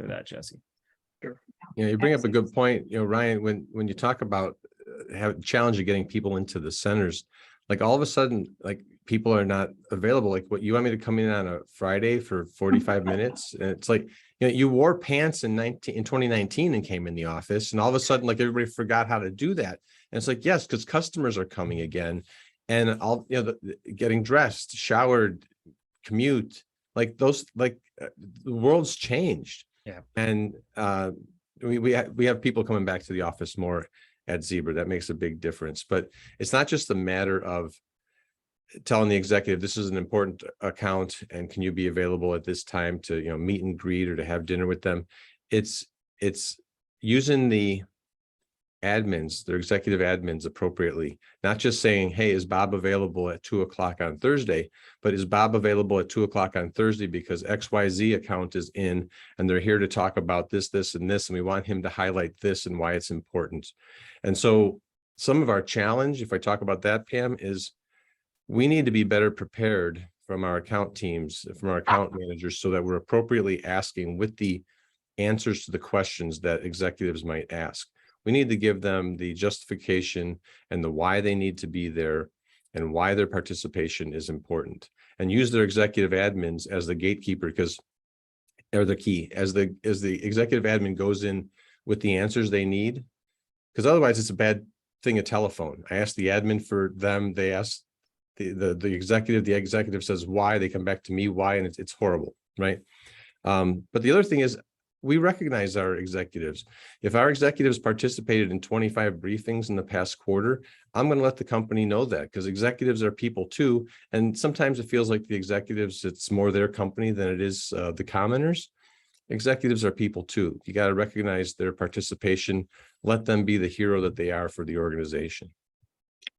for that, Jesse. You bring up a good point, Ryan, when you talk about have challenge of getting people into the centers, like all of a sudden, like people are not available. Like, what, you want me to come in on a Friday for 45 minutes? And it's like, you wore pants in 2019 and came in the office, and all of a sudden, like, everybody forgot how to do that. And it's like, yes, because customers are coming again, and all, getting dressed, showered, commute, like those, the world's changed. Yeah. And we have people coming back to the office more at Zebra. That makes a big difference. But it's not just a matter of telling the executive, this is an important account and can you be available at this time to meet and greet or to have dinner with them. It's using the admins, their executive admins, appropriately, not just saying, hey, is Bob available at 2 o'clock on Thursday, but is Bob available at 2 o'clock on Thursday because XYZ account is in and they're here to talk about this, this, and this, and we want him to highlight this and why it's important. And so some of our challenge, if I talk about that, Pam, is we need to be better prepared from our account teams, from our account managers, so that we're appropriately asking with the answers to the questions that executives might ask. We need to give them the justification and the why they need to be there and why their participation is important, and use their executive admins as the gatekeeper, because they're the key. As the executive admin goes in with the answers they need, because otherwise it's a bad thing, a telephone. I ask the admin for them, they ask the executive says why, they come back to me why, and it's horrible, right? But the other thing is, we recognize our executives. If our executives participated in 25 briefings in the past quarter, I'm going to let the company know that, because executives are people too. And sometimes it feels like the executives, it's more their company than it is the commoners. Executives are people too. You got to recognize their participation, let them be the hero that they are for the organization.